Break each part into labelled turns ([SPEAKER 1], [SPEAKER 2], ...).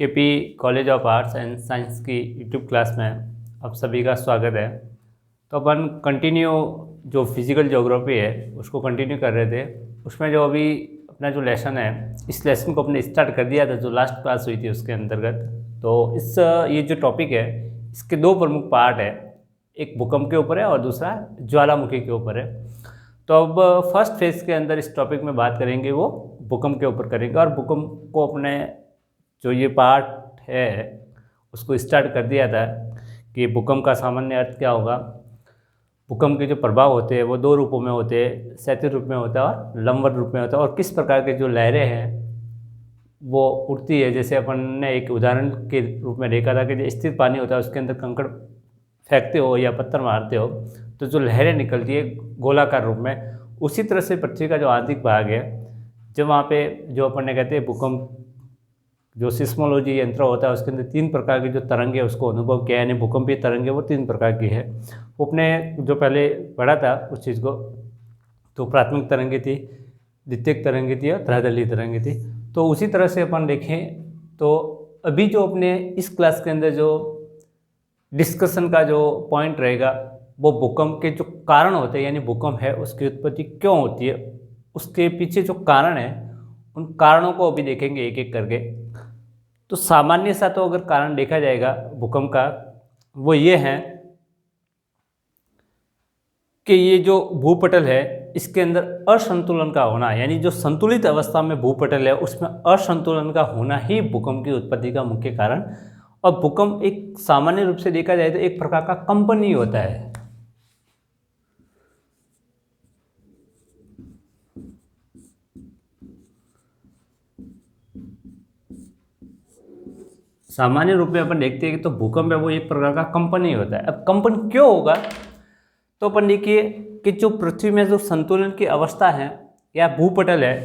[SPEAKER 1] KP college of arts and science की YouTube class में आप सभी का स्वागत है। तो अपन कंटिन्यू जो फिज़िकल ज्योग्राफी है उसको कंटिन्यू कर रहे थे। उसमें जो अभी अपना जो लेसन है, इस लेसन को अपने स्टार्ट कर दिया था जो लास्ट क्लास हुई थी उसके अंतर्गत। तो ये जो टॉपिक है इसके दो प्रमुख पार्ट है, एक भूकंप के ऊपर है और दूसरा ज्वालामुखी के ऊपर है। तो अब फर्स्ट फेज के अंदर इस टॉपिक में बात करेंगे वो भूकंप के ऊपर करेंगे, और भूकंप को अपने जो ये पार्ट है उसको स्टार्ट कर दिया था कि भूकंप का सामान्य अर्थ क्या होगा। भूकंप के जो प्रभाव होते हैं वो दो रूपों में होते हैं, क्षैतिज रूप में होता है और लंबवत रूप में होता है, और किस प्रकार के जो लहरें हैं वो उठती है। जैसे अपन ने एक उदाहरण के रूप में देखा था कि जो स्थिर पानी होता है उसके अंदर कंकड़ फेंकते हो या पत्थर मारते हो तो जो लहरें निकलती है गोलाकार रूप में, उसी तरह से पृथ्वी का जो आंतरिक भाग है, जब वहाँ पे जो अपन ने कहते हैं भूकंप जो सिस्मोलॉजी यंत्र होता है उसके अंदर तीन प्रकार की जो तरंग है उसको अनुभव किया, यानी भूकंपीय तरंग है वो तीन प्रकार की है। वो अपने जो पहले पढ़ा था उस चीज़ को, तो प्राथमिक तरंगे थी, द्वितीयक तरंगे थी और त्रैदलीय तरंगे थी। तो उसी तरह से अपन देखें तो अभी जो अपने इस क्लास के अंदर जो डिस्कशन का जो पॉइंट रहेगा वो भूकंप के जो कारण होते हैं, यानी भूकंप है उसकी उत्पत्ति क्यों होती है, उसके पीछे जो कारण है उन कारणों को अभी देखेंगे एक एक करके। तो सामान्य सा तो अगर कारण देखा जाएगा भूकंप का वो ये है कि ये जो भूपटल है इसके अंदर असंतुलन का होना, यानी जो संतुलित अवस्था में भूपटल है उसमें असंतुलन का होना ही भूकंप की उत्पत्ति का मुख्य कारण। और भूकंप एक सामान्य रूप से देखा जाए तो एक प्रकार का कंपन ही होता है। सामान्य रूप में अपन देखते हैं कि तो भूकंप है वो एक प्रकार का कंपन ही होता है। अब कंपन क्यों होगा, तो अपन देखिए कि जो पृथ्वी में जो संतुलन की अवस्था है या भूपटल है,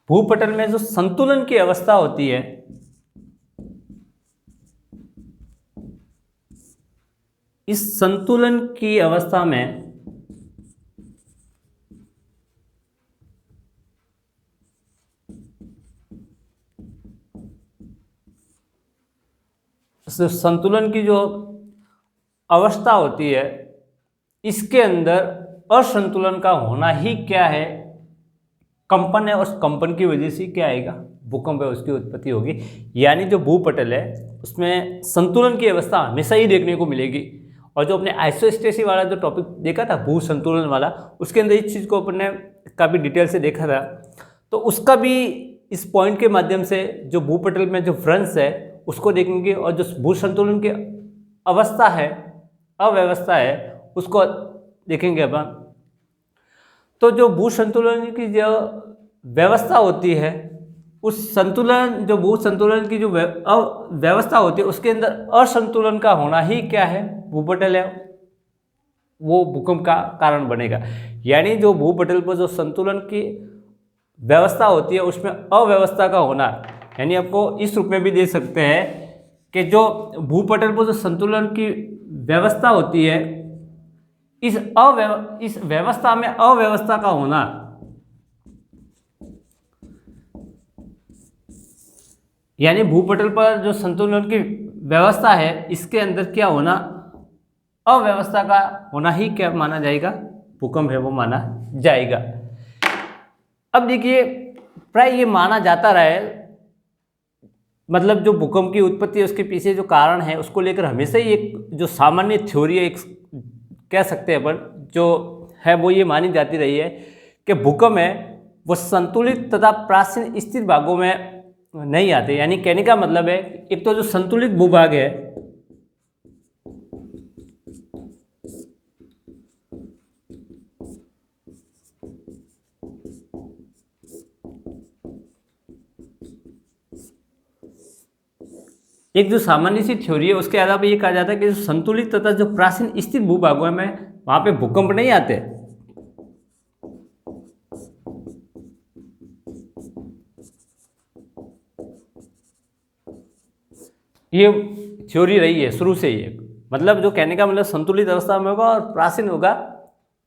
[SPEAKER 1] भूपटल में जो संतुलन की अवस्था होती है इस संतुलन की अवस्था में संतुलन की जो अवस्था होती है इसके अंदर असंतुलन का होना ही क्या है, कंपन है। उस कंपन की वजह से क्या आएगा, भूकंप है उसकी उत्पत्ति होगी। यानी जो भूपटल है उसमें संतुलन की अवस्था हमेशा ही देखने को मिलेगी। और जो अपने आइसोस्टेसी वाला जो टॉपिक देखा था भू संतुलन वाला, उसके अंदर इस चीज़ को अपन ने काफ़ी डिटेल से देखा था। तो उसका भी इस पॉइंट के माध्यम से जो भूपटल में जो भ्रंश है उसको देखेंगे, और जो भू संतुलन की अवस्था है, अव्यवस्था है, उसको देखेंगे अपन। तो जो भू संतुलन की जो व्यवस्था होती है, उस संतुलन जो भू संतुलन की जो व्यवस्था होती है उसके अंदर असंतुलन का होना ही क्या है, भूपटल है, वो भूकंप का कारण बनेगा। यानी जो भूपटल पर जो संतुलन की व्यवस्था होती है उसमें अव्यवस्था का होना, यानी आपको इस रूप में भी दे सकते हैं कि जो भूपटल पर जो संतुलन की व्यवस्था होती है इस व्यवस्था में अव्यवस्था का होना, यानी भूपटल पर जो संतुलन की व्यवस्था है इसके अंदर क्या होना, अव्यवस्था का होना ही क्या माना जाएगा, भूकंप है वो माना जाएगा। अब देखिए प्राय ये माना जाता रहा है, मतलब जो भूकंप की उत्पत्ति है उसके पीछे जो कारण है उसको लेकर हमेशा ही एक जो सामान्य थ्योरी है, एक कह सकते हैं अपन, जो है वो ये मानी जाती रही है कि भूकंप है वो संतुलित तथा प्राचीन स्थिर भागों में नहीं आते। यानी कहने का मतलब है एक तो जो संतुलित भूभाग है एक जो सामान्य सी थ्योरी है उसके आधार पर ये कहा जाता है कि जो संतुलित तथा जो प्राचीन स्थिर भूभागों में वहां पे भूकंप नहीं आते। ये थ्योरी रही है शुरू से ही, मतलब जो कहने का मतलब संतुलित अवस्था में होगा और प्राचीन होगा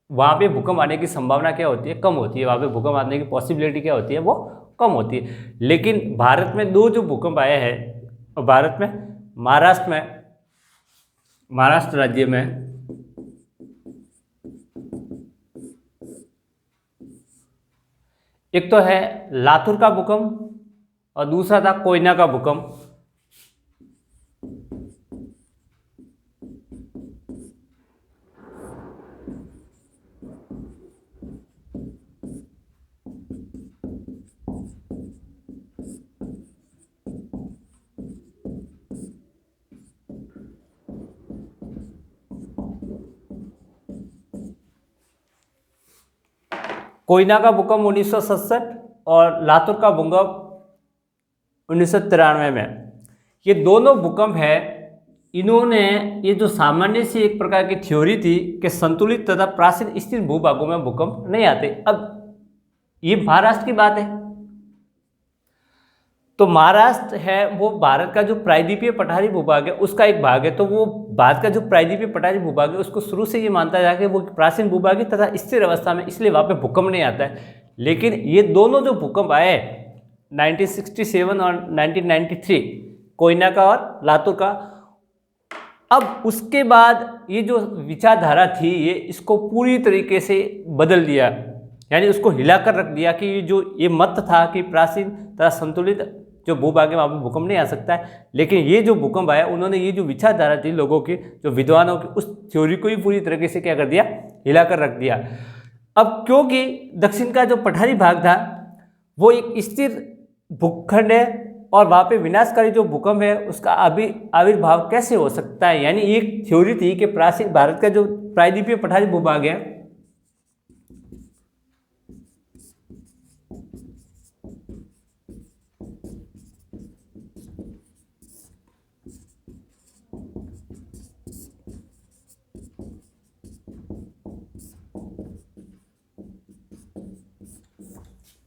[SPEAKER 1] वहाँ पे भूकंप आने की संभावना क्या होती है, कम होती है। वहाँ पे भूकंप आने की पॉसिबिलिटी क्या होती है, वो कम होती है। लेकिन भारत में दो जो भूकंप आए हैं, भारत में महाराष्ट्र राज्य में एक तो है लातूर का भूकंप और दूसरा था कोयना का भूकंप। कोयना का भूकंप 1967 और लातूर का भूकंप 1993 में। ये दोनों भूकंप है, इन्होंने ये जो सामान्य सी एक प्रकार की थ्योरी थी कि संतुलित तथा प्राचीन स्थिर भूभागों में भूकंप नहीं आते। अब ये महाराष्ट्र की बात है, तो महाराष्ट्र है वो भारत का जो प्रायद्वीपीय पठारी भूभाग है उसका एक भाग है। तो वो भारत का जो प्रायद्वीपीय पठारी भूभाग है उसको शुरू से ये मानता जाए कि वो प्राचीन भूभाग है तथा स्थिर अवस्था में, इसलिए वहाँ पे भूकंप नहीं आता है। लेकिन ये दोनों जो भूकंप आए 1967 और 1993, कोयना का और लातूर का, अब उसके बाद ये जो विचारधारा थी ये इसको पूरी तरीके से बदल दिया, यानी उसको हिलाकर रख दिया कि ये मत था कि प्राचीन तथा संतुलित जो भूभाग है वहाँ पर भूकंप नहीं आ सकता है। लेकिन ये जो भूकंप आया, उन्होंने ये जो विचारधारा थी लोगों की, जो विद्वानों की, उस थ्योरी को ही पूरी तरीके से क्या कर दिया, हिलाकर रख दिया। अब क्योंकि दक्षिण का जो पठारी भाग था वो एक स्थिर भूखंड है और वहाँ पे विनाशकारी जो भूकंप है उसका आविर्भाव कैसे हो सकता है, यानी एक थ्योरी थी कि प्राचीन भारत का जो प्रायद्वीपीय पठारी भूभाग है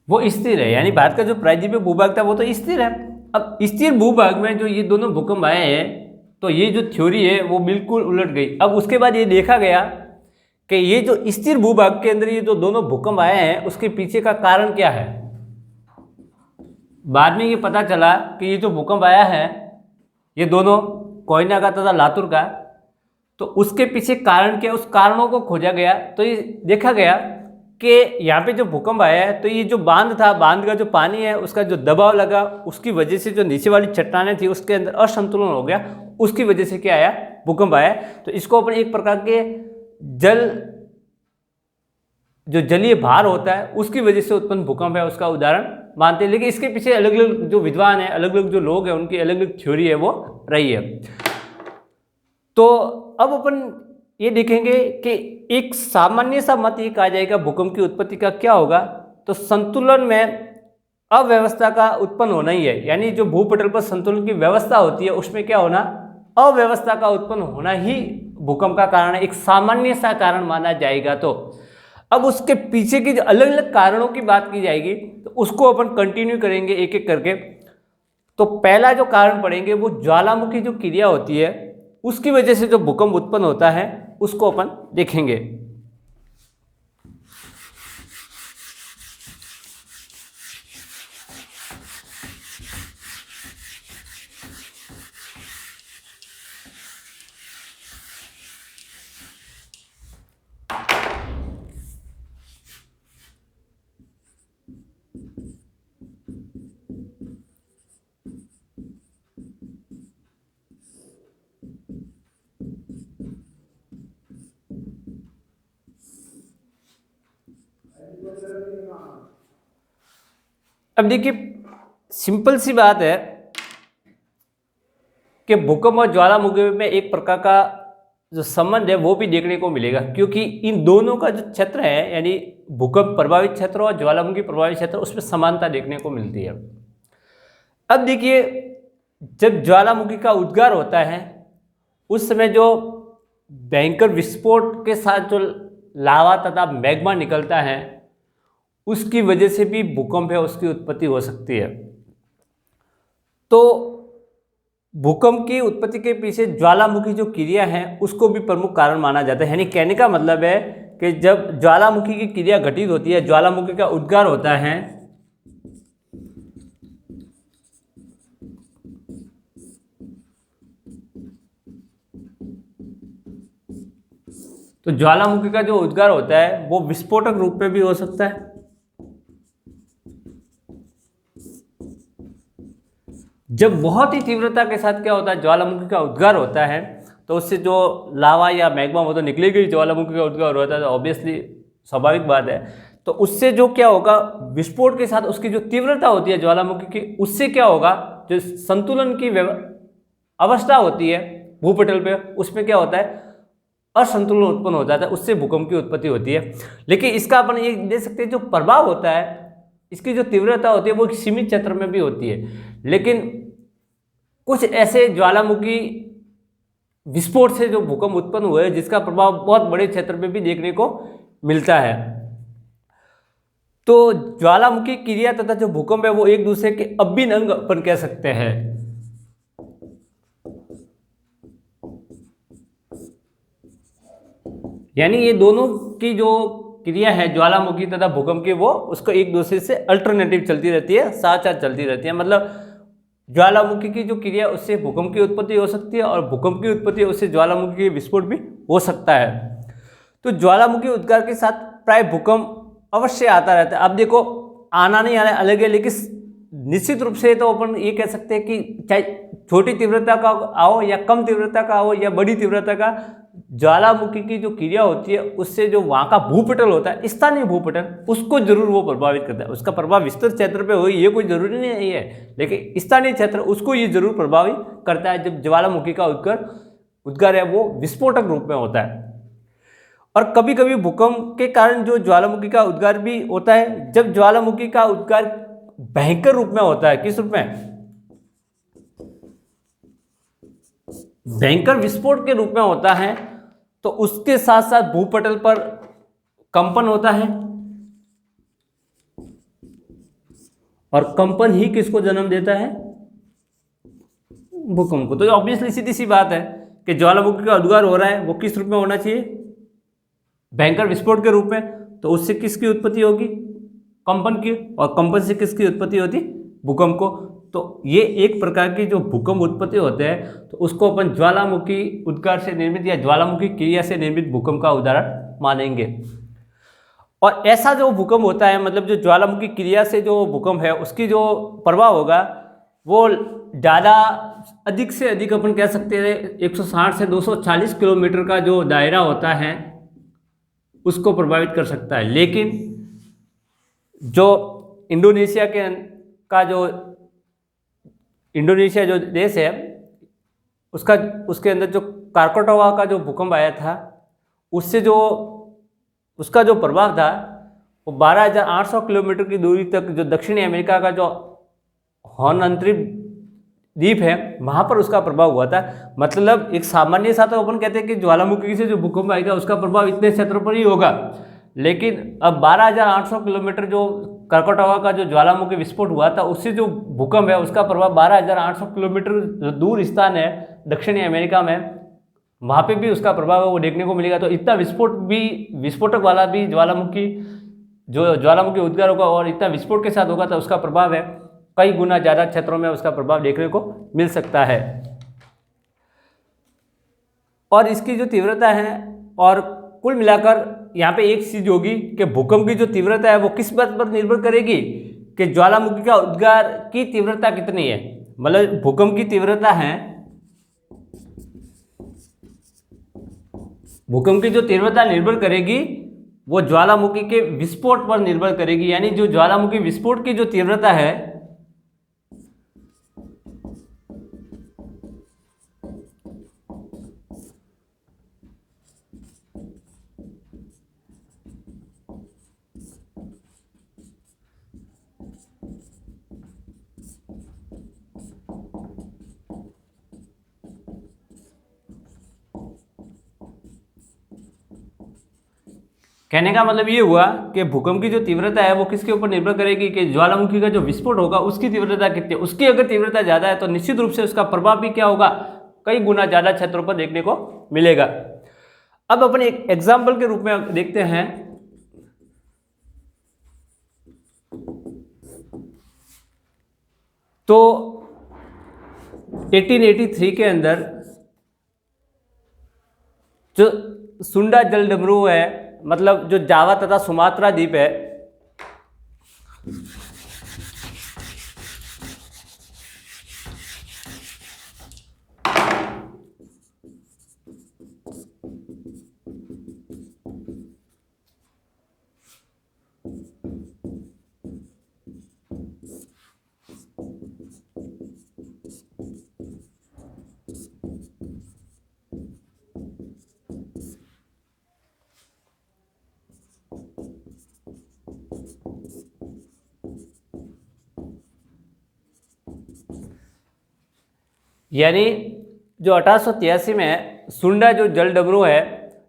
[SPEAKER 1] वो स्थिर है, यानी भारत का जो प्रायद्वीपीय भूभाग था वो तो स्थिर है। अब स्थिर भूभाग में जो ये दोनों भूकंप आए हैं तो ये जो थ्योरी है वो बिल्कुल उलट गई। अब उसके बाद ये देखा गया कि ये जो स्थिर भूभाग के अंदर ये जो दोनों भूकंप आए हैं उसके पीछे का कारण क्या है। बाद में ये पता चला कि ये जो भूकंप आया है ये दोनों कोयना का तथा लातूर का, तो उसके पीछे कारण क्या, उस कारणों को खोजा गया। तो ये देखा गया कि यहाँ पे जो भूकंप आया है तो ये जो बांध था, बांध का जो पानी है उसका जो दबाव लगा, उसकी वजह से जो नीचे वाली चट्टानें थी उसके अंदर असंतुलन हो गया, उसकी वजह से क्या आया, भूकंप आया। तो इसको अपन एक प्रकार के जो जलीय भार होता है उसकी वजह से उत्पन्न भूकंप है उसका उदाहरण मानते हैं। लेकिन इसके पीछे अलग अलग जो विद्वान है, अलग अलग जो लोग हैं, उनकी अलग अलग थ्योरी है वो रही है। तो अब अपन ये देखेंगे कि एक सामान्य सा मत ये कहा जाएगा भूकंप की उत्पत्ति का क्या होगा, तो संतुलन में अव्यवस्था का उत्पन्न होना ही है, यानी जो भूपटल पर संतुलन की व्यवस्था होती है उसमें क्या होना, अव्यवस्था का उत्पन्न होना ही भूकंप का कारण है, एक सामान्य सा कारण माना जाएगा। तो अब उसके पीछे की जो अलग अलग कारणों की बात की जाएगी तो उसको अपन कंटिन्यू करेंगे एक एक करके। तो पहला जो कारण पढ़ेंगे वो ज्वालामुखी जो क्रिया होती है उसकी वजह से जो भूकंप उत्पन्न होता है उसको अपन देखेंगे। अब देखिए सिंपल सी बात है कि भूकंप और ज्वालामुखी में एक प्रकार का जो संबंध है वो भी देखने को मिलेगा, क्योंकि इन दोनों का जो क्षेत्र है यानी भूकंप प्रभावित क्षेत्र और ज्वालामुखी प्रभावित क्षेत्र उसमें समानता देखने को मिलती है। अब देखिए जब ज्वालामुखी का उद्गार होता है उस समय जो भयंकर विस्फोट के साथ जो लावा तथा मैग्मा निकलता है उसकी वजह से भी भूकंप है उसकी उत्पत्ति हो सकती है। तो भूकंप की उत्पत्ति के पीछे ज्वालामुखी जो क्रिया है उसको भी प्रमुख कारण माना जाता है। यानी कहने का मतलब है कि जब ज्वालामुखी की क्रिया घटित होती है, ज्वालामुखी का उद्गार होता है, तो ज्वालामुखी का जो उद्गार होता है वो विस्फोटक रूप में भी हो सकता है। जब बहुत ही तीव्रता के साथ क्या होता है, ज्वालामुखी का उद्गार होता है, तो उससे जो लावा या मैग्मा वो तो निकलेगी, ज्वालामुखी का उद्गार होता है तो ऑब्वियसली स्वाभाविक बात है। तो उससे जो क्या होगा, विस्फोट के साथ उसकी जो तीव्रता होती है ज्वालामुखी की, उससे क्या होगा, जो संतुलन की अवस्था होती है भूपटल पे, उसमें क्या होता है, असंतुलन उत्पन्न हो जाता है, उससे भूकंप की उत्पत्ति होती है। लेकिन इसका अपन ये देख सकते हैं, जो प्रभाव होता है, इसकी जो तीव्रता होती है वो सीमित क्षेत्र में भी होती है। लेकिन कुछ ऐसे ज्वालामुखी विस्फोट से जो भूकंप उत्पन्न हुए हैं जिसका प्रभाव बहुत बड़े क्षेत्र में भी देखने को मिलता है। तो ज्वालामुखी क्रिया तथा जो भूकंप है वो एक दूसरे के अभिन्न अंग अपन कह सकते हैं। यानी ये दोनों की जो क्रिया है ज्वालामुखी तथा भूकंप की, वो उसको एक दूसरे से अल्टरनेटिव चलती रहती है, साथ साथ चलती रहती है। मतलब ज्वालामुखी की जो क्रिया उससे भूकंप की उत्पत्ति हो सकती है और भूकंप की उत्पत्ति उससे ज्वालामुखी की विस्फोट भी हो सकता है। तो ज्वालामुखी उद्गार के साथ प्राय भूकंप अवश्य आता रहता है। अब देखो, आना नहीं आना अलग है, लेकिन निश्चित रूप से तो अपन ये कह सकते हैं कि चाहे छोटी तीव्रता का आओ या कम तीव्रता का आओ या बड़ी तीव्रता का, ज्वालामुखी की जो क्रिया होती है उससे जो वहाँ का भूपटल होता है, स्थानीय भूपटल, उसको जरूर वो प्रभावित करता है। उसका प्रभाव विस्तृत क्षेत्र पे हो ये कोई जरूरी नहीं है, लेकिन स्थानीय क्षेत्र उसको ये जरूर प्रभावित करता है जब ज्वालामुखी का उद्गार है वो विस्फोटक रूप में होता है। और कभी कभी भूकंप के कारण जो ज्वालामुखी का उद्गार भी होता है, जब ज्वालामुखी का उद्गार भयंकर रूप में होता है। किस रूप में? भयंकर विस्फोट के रूप में होता है। तो उसके साथ साथ भूपटल पर कंपन होता है, और कंपन ही किसको जन्म देता है? भूकंप को। तो ऑब्वियसली सीधी सी बात है कि ज्वालामुखी का उद्गार हो रहा है वो किस रूप में होना चाहिए? भयंकर विस्फोट के रूप में। तो उससे किसकी उत्पत्ति होगी? कंपन की। और कंपन से किसकी उत्पत्ति होती? भूकंप को। तो ये एक प्रकार की जो भूकंप उत्पत्ति होते हैं, तो उसको अपन ज्वालामुखी उद्गार से निर्मित या ज्वालामुखी क्रिया से निर्मित भूकंप का उदाहरण मानेंगे। और ऐसा जो भूकंप होता है, मतलब जो ज्वालामुखी क्रिया से जो भूकंप है उसकी जो प्रभाव होगा वो ज़्यादा अधिक से अधिक अपन कह सकते हैं 160 से 240 किलोमीटर का जो दायरा होता है उसको प्रभावित कर सकता है। लेकिन जो इंडोनेशिया जो देश है उसके अंदर जो क्राकोटोवा का जो भूकंप आया था, उससे जो उसका जो प्रभाव था वो 12,800 किलोमीटर की दूरी तक जो दक्षिणी अमेरिका का जो हॉर्न अंतरिक्ष द्वीप है वहाँ पर उसका प्रभाव हुआ था। मतलब एक सामान्य सा तो अपन कहते हैं कि ज्वालामुखी से जो भूकंप आएगा उसका प्रभाव इतने क्षेत्र पर ही होगा, लेकिन अब 12,800 किलोमीटर जो क्राकोटोवा का जो ज्वालामुखी विस्फोट हुआ था उससे जो भूकंप है उसका प्रभाव 12,800 किलोमीटर जो दूर स्थान है दक्षिणी अमेरिका में, वहाँ पे भी उसका प्रभाव है वो देखने को मिलेगा। तो इतना विस्फोटक वाला भी ज्वालामुखी उद्गार होगा और इतना विस्फोट के साथ होगा तो उसका प्रभाव है कई गुना ज़्यादा क्षेत्रों में उसका प्रभाव देखने को मिल सकता है। और इसकी जो तीव्रता है, और कुल मिलाकर यहाँ पे एक चीज होगी कि भूकंप की जो तीव्रता है वो किस बात पर निर्भर करेगी कि ज्वालामुखी का उद्गार की तीव्रता कितनी है। मतलब भूकंप की तीव्रता है, भूकंप की जो तीव्रता निर्भर करेगी वो ज्वालामुखी के विस्फोट पर निर्भर करेगी। यानी जो ज्वालामुखी विस्फोट की जो तीव्रता है कहने का मतलब ये हुआ कि भूकंप की जो तीव्रता है वो किसके ऊपर निर्भर करेगी कि ज्वालामुखी का जो विस्फोट होगा उसकी तीव्रता कितनी है। उसकी अगर तीव्रता ज़्यादा है तो निश्चित रूप से उसका प्रभाव भी क्या होगा, कई गुना ज़्यादा क्षेत्रों पर देखने को मिलेगा। अब अपन एक एग्जाम्पल के रूप में देखते हैं। तो 1883 के अंदर जो सुंडा जल डमरू है, मतलब जो जावा तथा सुमात्रा द्वीप है, यानी जो 1883 में सुंडा जो जल डमरू है,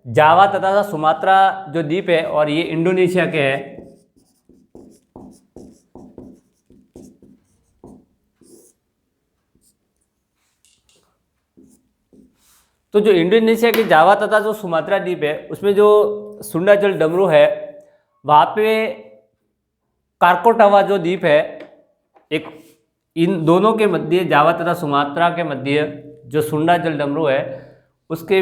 [SPEAKER 1] जावा तथा सुमात्रा जो द्वीप है, और ये इंडोनेशिया के है। तो जो इंडोनेशिया के जावा तथा जो सुमात्रा द्वीप है, उसमें जो सुंडा जल डमरू है, वहाँ पे कारकोटावा जो द्वीप है, एक इन दोनों के मध्य, जावा तथा सुमात्रा के मध्य जो सुंडा जल डमरू है, उसके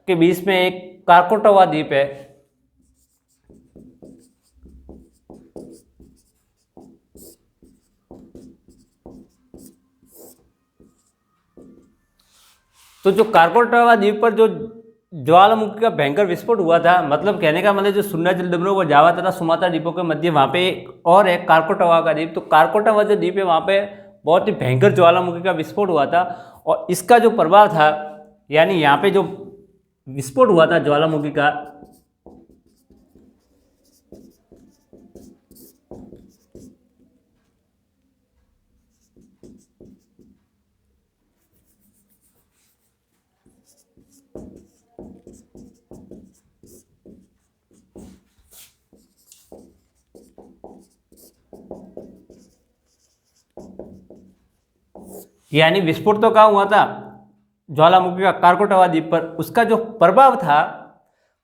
[SPEAKER 1] के बीच में एक कारकोटावा द्वीप है। तो जो कारकोटावा द्वीप पर जो ज्वालामुखी का भयंकर विस्फोट हुआ था, मतलब कहने का मतलब जो सुंडा जल डमरू व जावा तथा सुमात्रा द्वीपों के मध्य वहाँ पे और है कारकोटावा का द्वीप। तो कारकोटावा जो द्वीप है, वहाँ पे बहुत ही भयंकर ज्वालामुखी का विस्फोट हुआ था, और इसका जो प्रभाव था, यानी यहाँ पे जो विस्फोट हुआ था ज्वालामुखी का, यानी विस्फोट तो कहाँ हुआ था, ज्वालामुखी का कारकोटावा द्वीप पर। उसका जो प्रभाव था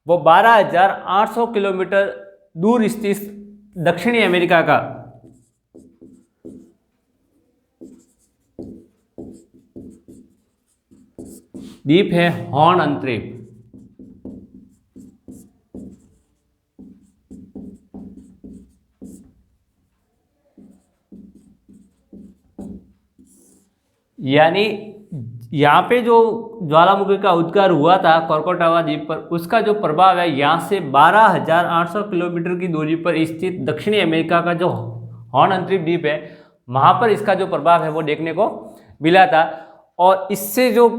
[SPEAKER 1] वो 12,800 किलोमीटर दूर स्थित दक्षिणी अमेरिका का द्वीप है हॉर्न अंतरीप। यानी यहाँ पे जो ज्वालामुखी का उद्गार हुआ था कारकोटावा द्वीप पर, उसका जो प्रभाव है यहाँ से 12,800 किलोमीटर की दूरी पर स्थित दक्षिणी अमेरिका का जो हॉर्न अंतरीप द्वीप है, वहाँ पर इसका जो प्रभाव है वो देखने को मिला था। और इससे जो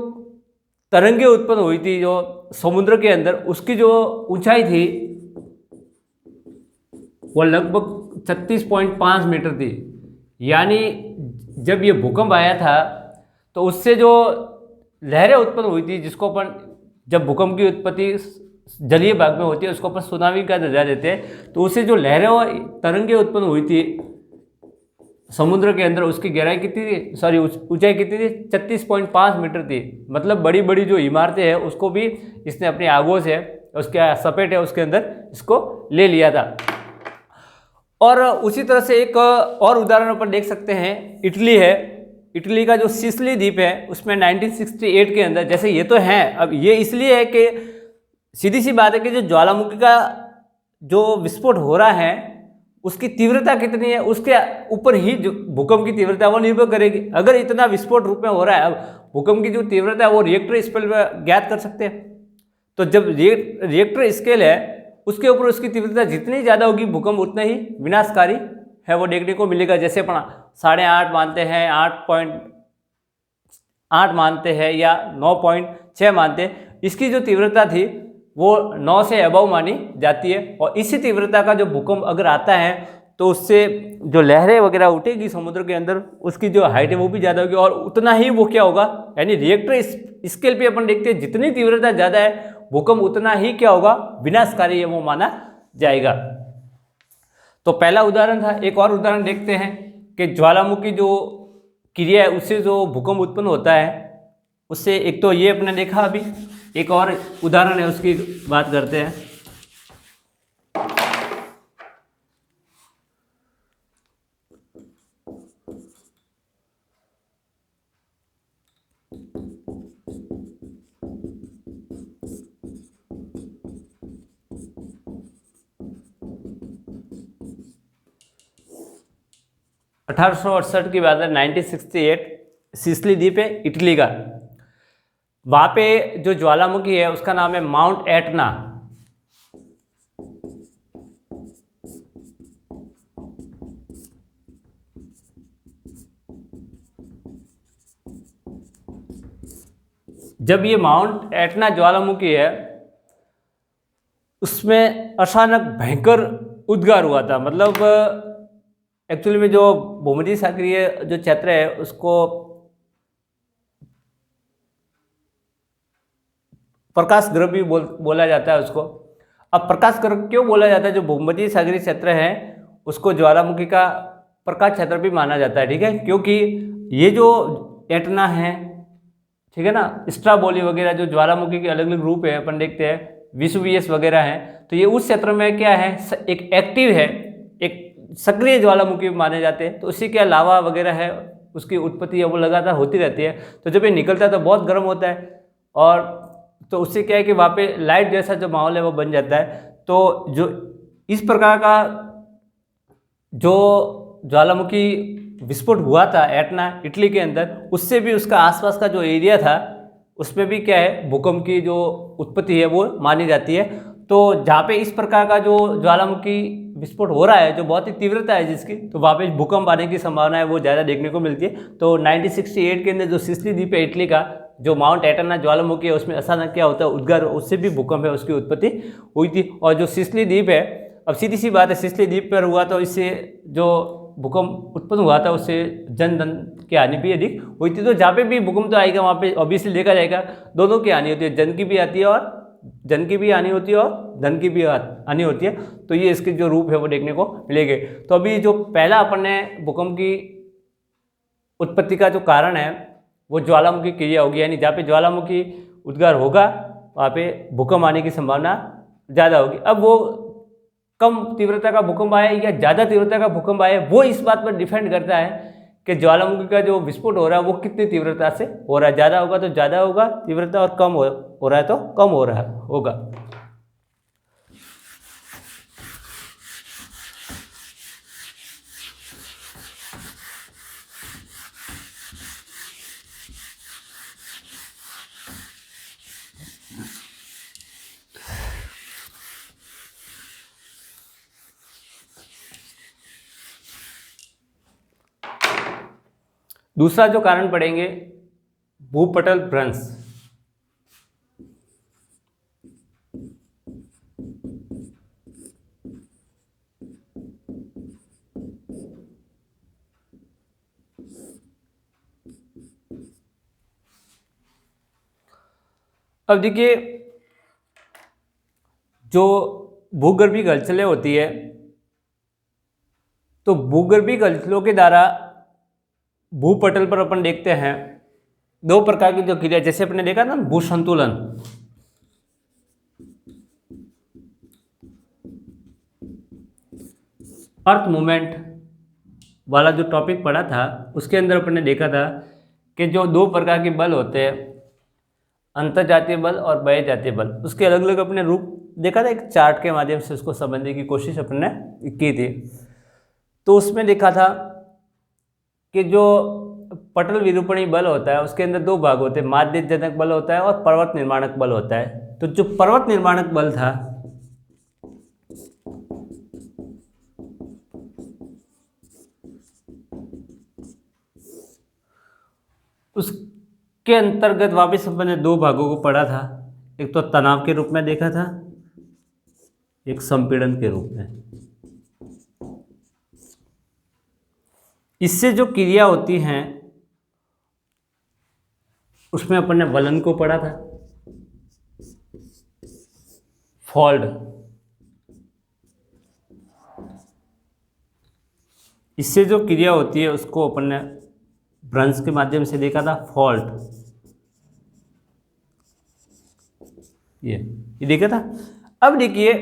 [SPEAKER 1] तरंगें उत्पन्न हुई थी जो समुद्र के अंदर, उसकी जो ऊंचाई थी वो लगभग 36.5 मीटर थी। यानी जब ये भूकंप आया था तो उससे जो लहरें उत्पन्न हुई थी, जिसको अपन, जब भूकंप की उत्पत्ति जलीय भाग में होती है उसको अपन सुनामी का दर्जा देते हैं, तो उससे जो लहरें और तरंगें उत्पन्न हुई थी समुद्र के अंदर, उसकी गहराई कितनी थी, सॉरी ऊंचाई कितनी थी, 36.5 मीटर थी। मतलब बड़ी बड़ी जो इमारतें हैं उसको भी इसने अपनी आगोश है, उसके सपेट है, उसके अंदर इसको ले लिया था। और उसी तरह से एक और उदाहरण अपन देख सकते हैं, इटली है। इटली का जो सिसिली द्वीप है उसमें 1968 के अंदर, जैसे ये तो है, अब ये इसलिए है कि सीधी सी बात है कि जो ज्वालामुखी का जो विस्फोट हो रहा है उसकी तीव्रता कितनी है, उसके ऊपर ही जो भूकंप की तीव्रता वो निर्भर करेगी। अगर इतना विस्फोट रूप में हो रहा है, अब भूकंप की जो तीव्रता है वो रिएक्टर स्केल में ज्ञात कर सकते हैं। तो जब रिएक्टर स्केल है उसके ऊपर उसकी तीव्रता जितनी ज़्यादा होगी, भूकंप उतना ही विनाशकारी है वो देखने को मिलेगा। जैसे अपन 8.5 मानते हैं, 8.8 मानते हैं या 9.6 मानते हैं, इसकी जो तीव्रता थी वो 9 से अबव मानी जाती है। और इसी तीव्रता का जो भूकंप अगर आता है तो उससे जो लहरें वगैरह उठेगी समुद्र के अंदर, उसकी जो हाइट है वो भी ज़्यादा होगी, और उतना ही वो क्या होगा, यानी रिएक्टर स्केल पे अपन देखते हैं जितनी तीव्रता ज़्यादा है भूकंप उतना ही क्या होगा, विनाशकारी है वो माना जाएगा। तो पहला उदाहरण था। एक और उदाहरण देखते हैं कि ज्वालामुखी जो क्रिया है उससे जो भूकंप उत्पन्न होता है, उससे एक तो ये अपने देखा अभी, एक और उदाहरण है उसकी बात करते हैं। अठारह की बात है, 1968 सिसिली द्वीप है इटली का। वहां पे जो ज्वालामुखी है उसका नाम है माउंट एटना। जब ये माउंट एटना ज्वालामुखी है उसमें अचानक भयंकर उद्गार हुआ था। मतलब एक्चुअली में जो भूमध्य सागरीय जो क्षेत्र है उसको प्रकाश गर्भ भी बोला जाता है उसको। अब प्रकाश गर्भ क्यों बोला जाता है? जो भूमध्य सागरीय क्षेत्र है उसको ज्वालामुखी का प्रकाश क्षेत्र भी माना जाता है, ठीक है। क्योंकि ये जो एटना है, ठीक है ना, स्ट्राबोली वगैरह जो ज्वालामुखी के अलग अलग रूप है अपन देखते हैं, विसुवियस वगैरह हैं, तो ये उस क्षेत्र में क्या है, एक एक्टिव है, एक सक्रिय ज्वालामुखी माने जाते हैं। तो उसी के लावा वगैरह है उसकी उत्पत्ति है वो लगातार होती रहती है। तो जब ये निकलता है तो बहुत गर्म होता है, और तो उससे क्या है कि वहाँ पे लाइट जैसा जो माहौल है वो बन जाता है। तो जो इस प्रकार का जो ज्वालामुखी विस्फोट हुआ था एटना इटली के अंदर, उससे भी उसका आसपास का जो एरिया था उसमें भी क्या है, भूकंप की जो उत्पत्ति है वो मानी जाती है। तो जहाँ पे इस प्रकार का जो ज्वालामुखी विस्फोट हो रहा है, जो बहुत ही तीव्रता है जिसकी, तो वहाँ पे भूकंप आने की संभावना है वो ज़्यादा देखने को मिलती है। तो 1968 के अंदर जो सिसिली द्वीप है इटली का, जो माउंट एटना ज्वालामुखी है, उसमें अचानक क्या होता है, उद्गार, उससे भी भूकंप है उसकी उत्पत्ति हुई थी। और जो सिसिली द्वीप है, अब सीधी सी बात है, सिसिली द्वीप पर हुआ तो इससे जो भूकंप उत्पन्न हुआ था उससे जन धन की हानि भी अधिक हुई थी। तो जहाँ पे भी भूकंप तो आएगा वहाँ पे ऑब्वियसली देखा जाएगा दोनों की हानि होती है, जन की भी आती है और जन की भी हानि होती है और धन की भी हानि होती है। तो ये इसके जो रूप है वो देखने को मिलेंगे। तो अभी जो पहला अपन ने भूकंप की उत्पत्ति का जो कारण है वो ज्वालामुखी क्रिया होगी, यानी जहाँ पे ज्वालामुखी उद्गार होगा वहाँ पे भूकंप आने की संभावना ज़्यादा होगी। अब वो कम तीव्रता का भूकंप आए या ज़्यादा तीव्रता का भूकंप आए, वो इस बात पर डिपेंड करता है कि ज्वालामुखी का जो विस्फोट हो रहा है वो कितनी तीव्रता से हो रहा है। ज़्यादा होगा तो ज़्यादा होगा तीव्रता, और कम हो रहा है तो कम हो रहा होगा। दूसरा जो कारण पढ़ेंगे, भूपटल भ्रंश। अब देखिए, जो भूगर्भीय हलचलें होती है, तो भूगर्भीय हलचलों के द्वारा भूपटल पर अपन देखते हैं दो प्रकार की जो क्रिया, जैसे अपने देखा ना भूसंतुलन, अर्थ मूवमेंट वाला जो टॉपिक पढ़ा था उसके अंदर अपन ने देखा था कि जो दो प्रकार के बल होते हैं, अंतर्जातीय बल और बहिर्जातीय बल, उसके अलग अलग अपने रूप देखा था। एक चार्ट के माध्यम से उसको समझने की कोशिश अपन ने की थी। तो उसमें देखा था कि जो पटल विरूपणी बल होता है उसके अंदर दो भाग होते हैं, माध्य जनक बल होता है और पर्वत निर्माणक बल होता है। तो जो पर्वत निर्माणक बल था उसके अंतर्गत वापस अपन ने दो भागों को पढ़ा था, एक तो तनाव के रूप में देखा था, एक संपीड़न के रूप में। इससे जो क्रिया होती हैं उसमें अपन ने वलन को पढ़ा था, फॉल्ट, इससे जो क्रिया होती है उसको अपन ने भ्रंश के माध्यम से देखा था, फॉल्ट। ये देखा था। अब देखिए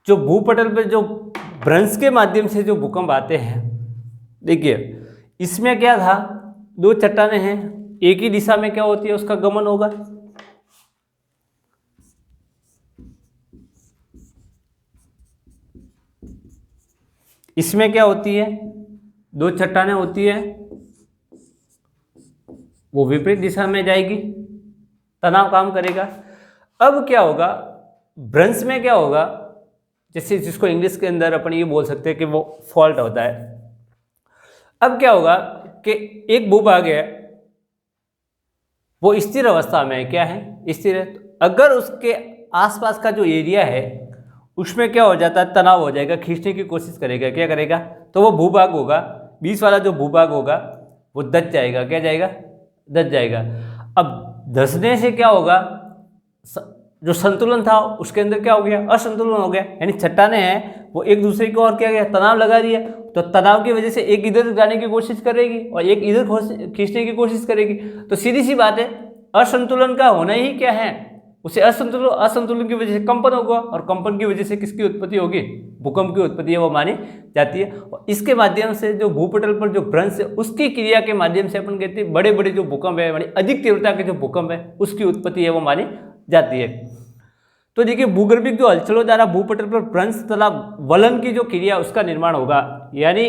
[SPEAKER 1] जो भूपटल पर जो भ्रंश के माध्यम से जो भूकंप आते हैं, देखिए इसमें क्या था, दो चट्टानें हैं, एक ही दिशा में क्या होती है उसका गमन होगा। इसमें क्या होती है, दो चट्टानें होती है, वो विपरीत दिशा में जाएगी, तनाव काम करेगा। अब क्या होगा, भ्रंश में क्या होगा, जैसे जिसको इंग्लिश के अंदर अपन ये बोल सकते हैं कि वो फॉल्ट होता है। अब क्या होगा कि एक भूभाग है वो स्थिर अवस्था में है, क्या है, स्थिर है। तो अगर उसके आसपास का जो एरिया है उसमें क्या हो जाता है, तनाव हो जाएगा, खींचने की कोशिश करेगा, क्या करेगा, तो वो भूभाग होगा, बीच वाला जो भूभाग होगा वो दब जाएगा, क्या जाएगा, दब जाएगा। अब धंसने से क्या होगा, जो संतुलन था उसके अंदर क्या हो गया, असंतुलन हो गया, यानी चट्टानें हैं वो एक दूसरे को और क्या गया, तनाव लगा रही है। तो तनाव की वजह से एक इधर जाने की कोशिश करेगी और एक इधर खींचने की कोशिश करेगी। तो सीधी सी बात है, असंतुलन का होना ही क्या है, उसे असंतुलन की वजह से कंपन होगा, और कंपन की वजह से किसकी उत्पत्ति होगी, भूकंप की उत्पत्ति है वो मानी जाती है। और इसके माध्यम से जो भूपटल पर जो भ्रंश है उसकी क्रिया के माध्यम से अपन कहते हैं बड़े बड़े जो भूकंप है, बड़ी अधिक तीव्रता के जो भूकंप है उसकी उत्पत्ति है वो मानी जाती है। तो देखिए भूगर्भिक जो हलचलों द्वारा भूपटल पर भ्रंश तथा वलन की जो क्रिया उसका निर्माण होगा, यानी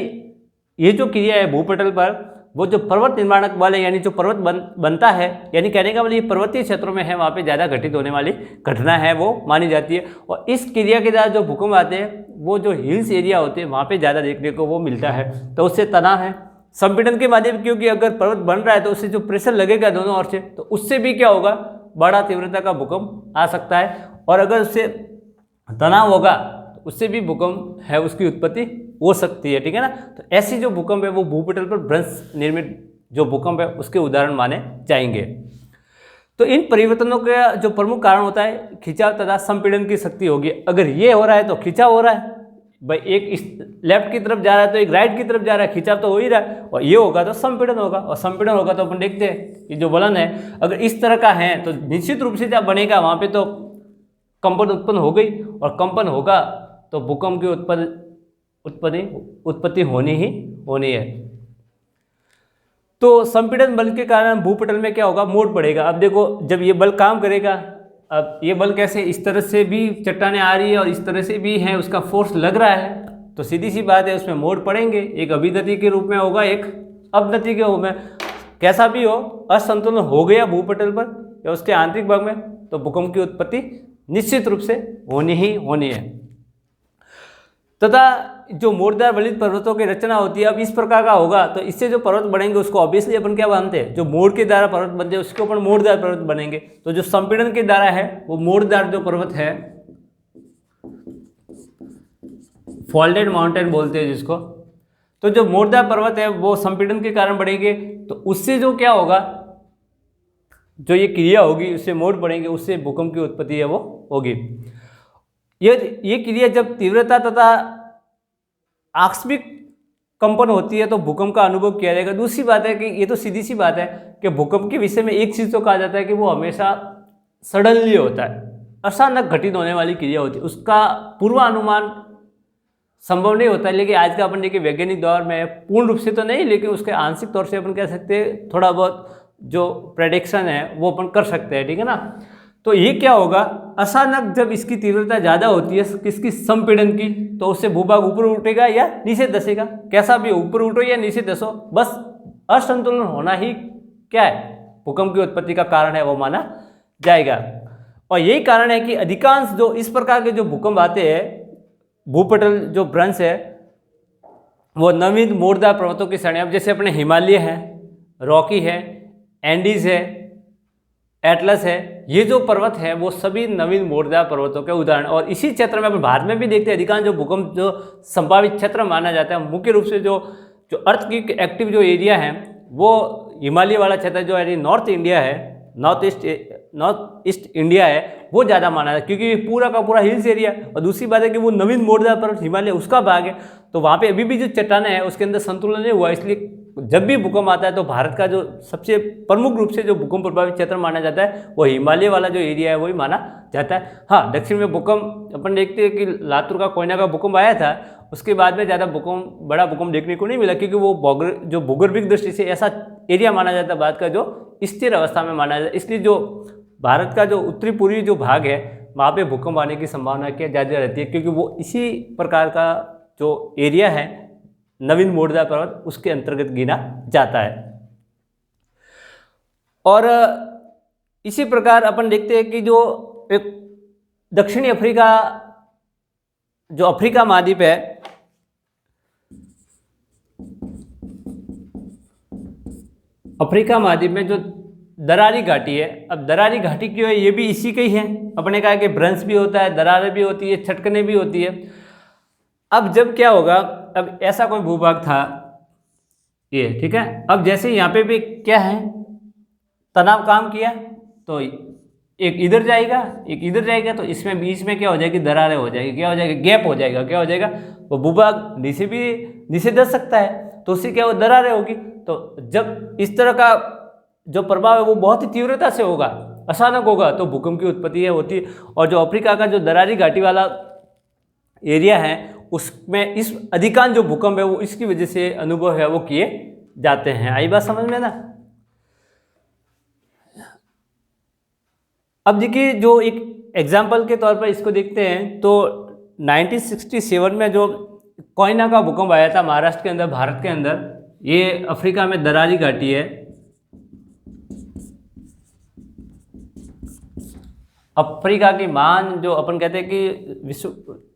[SPEAKER 1] ये जो क्रिया है भूपटल पर, वो जो पर्वत निर्माणक बल है, यानी जो पर्वत बनता है, यानी कहने का मतलब ये पर्वतीय क्षेत्रों में है, वहाँ पे ज़्यादा घटित होने वाली घटना है वो मानी जाती है। और इस क्रिया के द्वारा जो भूकंप आते हैं वो जो हिल्स एरिया होते हैं वहाँ पे ज़्यादा देखने को वो मिलता है। तो उससे तनाव है, संपीड़न के माध्यम, क्योंकि अगर पर्वत बन रहा है तो उससे जो प्रेशर लगेगा दोनों ओर से, तो उससे भी क्या होगा, बड़ा तीव्रता का भूकंप आ सकता है। और अगर उससे तनाव होगा तो उससे भी भूकंप है उसकी उत्पत्ति हो सकती है, ठीक है ना। तो ऐसी जो भूकंप है वो भूपटल पर भ्रंश निर्मित जो भूकंप है उसके उदाहरण माने जाएंगे। तो इन परिवर्तनों का जो प्रमुख कारण होता है खिंचाव तथा संपीड़न की शक्ति होगी। अगर ये हो रहा है तो खिंचाव हो रहा है, भाई एक इस लेफ्ट की तरफ जा रहा है तो एक राइट की तरफ जा रहा है, खिंचाव तो हो ही रहा है। और ये होगा तो संपीड़न होगा, और संपीड़न होगा तो अपन देखते हैं ये जो वलन है अगर इस तरह का है तो निश्चित रूप से जब बनेगा वहाँ पे तो कंपन उत्पन्न हो गई, और कंपन होगा तो भूकंप की उत्पत्ति होनी ही होनी है। तो संपीड़न बल के कारण भूपटल में क्या होगा, मोड़ पड़ेगा। अब देखो जब ये बल काम करेगा, अब ये बल कैसे, इस तरह से भी चट्टानें आ रही है और इस तरह से भी है, उसका फोर्स लग रहा है, तो सीधी सी बात है उसमें मोड़ पड़ेंगे, एक अभिगति के रूप में होगा, एक अवनति के रूप में। कैसा भी हो, असंतुलन हो गया भूपटल पर या उसके आंतरिक भाग में, तो भूकंप की उत्पत्ति निश्चित रूप से होनी ही होनी है। तथा जो मोड़दार वलित पर्वतों की रचना होती है, अब इस प्रकार का होगा तो इससे जो पर्वत बनेंगे उसको ऑब्वियसली अपन क्या मानते हैं, जो मोड़ के द्वारा पर्वत बनते हैं उसको अपन मोड़दार पर्वत बनेंगे। तो जो संपीड़न के द्वारा है वो मोड़दार जो पर्वत है, फोल्डेड माउंटेन बोलते हैं जिसको, तो जो मोड़दार पर्वत है वो संपीड़न के कारण बढ़ेंगे। तो उससे जो क्या होगा, जो ये क्रिया होगी उससे मोड़ पड़ेंगे, उससे भूकंप की उत्पत्ति है वो होगी। ये क्रिया जब तीव्रता तथा आकस्मिक कंपन होती है तो भूकंप का अनुभव किया जाएगा। दूसरी बात है कि ये तो सीधी सी बात है कि भूकंप के विषय में एक चीज़ तो कहा जाता है कि वो हमेशा सडनली होता है, अचानक घटित होने वाली क्रिया होती है, उसका पूर्वानुमान संभव नहीं होता है। लेकिन आज का अपन देखिए वैज्ञानिक दौर में पूर्ण रूप से तो नहीं, लेकिन उसके आंशिक तौर से अपन कह सकते हैं, थोड़ा बहुत जो प्रेडिक्शन है वो अपन कर सकते हैं, ठीक है ना। तो ये क्या होगा, अचानक जब इसकी तीव्रता ज़्यादा होती है किसकी, संपीड़न की, तो उससे भूभाग ऊपर उठेगा या नीचे धसेगा, कैसा भी ऊपर उठो या नीचे धसो, बस असंतुलन होना ही क्या है, भूकंप की उत्पत्ति का कारण है वो माना जाएगा। और यही कारण है कि अधिकांश जो इस प्रकार के जो भूकंप आते हैं, भूपटल जो भ्रंश है वो नवीन मोड़दार पर्वतों की श्रेणी, अब जैसे अपने हिमालय है, रॉकी है, एंडीज है, एटलस है, ये जो पर्वत है वो सभी नवीन मोड़दार पर्वतों के उदाहरण। और इसी क्षेत्र में अपन भारत में भी देखते हैं अधिकांश जो भूकंप जो संभावित क्षेत्र माना जाता है, मुख्य रूप से जो अर्थ की एक्टिव जो एरिया है वो हिमालय वाला क्षेत्र जो है, नॉर्थ इंडिया है, नॉर्थ ईस्ट इंडिया है, वो ज़्यादा माना जाता है क्योंकि पूरा का पूरा हिल्स एरिया। और दूसरी बात है कि वो नवीन मोड़दार पर्वत हिमालय उसका भाग है, तो वहाँ पे अभी भी जो चट्टानें हैं उसके अंदर संतुलन नहीं हुआ, इसलिए जब भी भूकंप आता है तो भारत का जो सबसे प्रमुख रूप से जो भूकंप प्रभावित क्षेत्र माना जाता है वो हिमालय वाला जो एरिया है वही माना जाता है। हाँ, दक्षिण में भूकंप अपन देखते हैं कि लातूर का कोयना का भूकंप आया था, उसके बाद में ज़्यादा बड़ा भूकंप देखने को नहीं मिला, क्योंकि वो जो भूगर्भिक दृष्टि से ऐसा एरिया माना जाता है भारत का जो स्थिर अवस्था में माना जाता है। इसलिए जो भारत का जो उत्तरी पूर्वी जो भाग है वहाँ पे भूकंप आने की संभावना क्या ज़्यादा रहती है, क्योंकि वो इसी प्रकार का जो एरिया है नवीन मोरजा पर्वत उसके अंतर्गत गिना जाता है। और इसी प्रकार अपन देखते हैं कि जो एक दक्षिणी अफ्रीका जो अफ्रीका महाद्वीप है, अफ्रीका महाद्वीप में जो दरारी घाटी है, अब दरारी घाटी क्यों है, ये भी इसी का ही है। अपने कहा कि भ्रंश भी होता है, दरारें भी होती है, छटकने भी होती है। अब जब क्या होगा, अब ऐसा कोई भूभाग था ये, ठीक है। अब जैसे यहाँ पे भी क्या है, तनाव काम किया तो एक इधर जाएगा एक इधर जाएगा, तो इसमें बीच में क्या हो जाएगी, दरारें हो जाएगी, क्या हो जाएगा, गैप हो जाएगा। क्या हो जाएगा, वो भूभाग नीचे दस सकता है, तो उससे क्या हो, दरारें होगी। तो जब इस तरह का जो प्रभाव है वो बहुत ही तीव्रता से होगा, अचानक होगा, तो भूकंप की उत्पत्ति होती है। और जो अफ्रीका का जो दरारी घाटी वाला एरिया है उसमें इस अधिकांश जो भूकंप है वो इसकी वजह से अनुभव है वो किए जाते हैं। आई बात समझ में ना। अब देखिए, जो एक एग्जाम्पल के तौर पर इसको देखते हैं तो 1967 में जो कोयना का भूकंप आया था महाराष्ट्र के अंदर, भारत के अंदर, ये अफ्रीका में दरारी घाटी है। अफ्रीका की महान जो अपन कहते हैं कि विश्व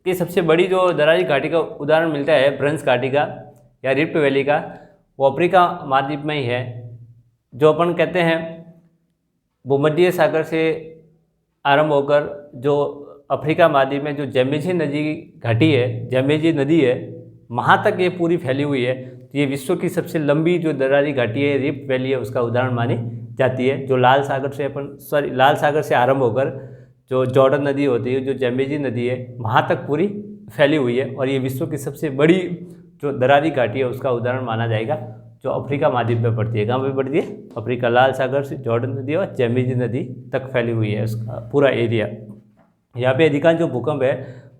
[SPEAKER 1] की सबसे बड़ी जो दरारी घाटी का उदाहरण मिलता है, भ्रंश घाटी का या रिफ्ट वैली का, वो अफ्रीका महाद्वीप में ही है। जो अपन कहते हैं भूमध्य सागर से आरंभ होकर जो अफ्रीका महाद्वीप में जो जैमेजी नदी घाटी है, जैमेजी नदी है, वहाँ तक ये पूरी फैली हुई है। ये विश्व की सबसे लंबी जो दरारी घाटी है, रिफ्ट वैली है, उसका उदाहरण मानी जाती है। जो लाल सागर से आरंभ होकर जो जॉर्डन नदी होती है, जो जैमेजी नदी है, वहाँ तक पूरी फैली हुई है। और ये विश्व की सबसे बड़ी जो दरारी घाटी है उसका उदाहरण माना जाएगा, जो अफ्रीका महाद्वीप में पड़ती है। कहाँ पे पड़ती है, अफ्रीका। लाल सागर से जॉर्डन नदी और जैमेजी नदी तक फैली हुई है उसका पूरा एरिया। यहाँ पे अधिकांश जो भूकंप है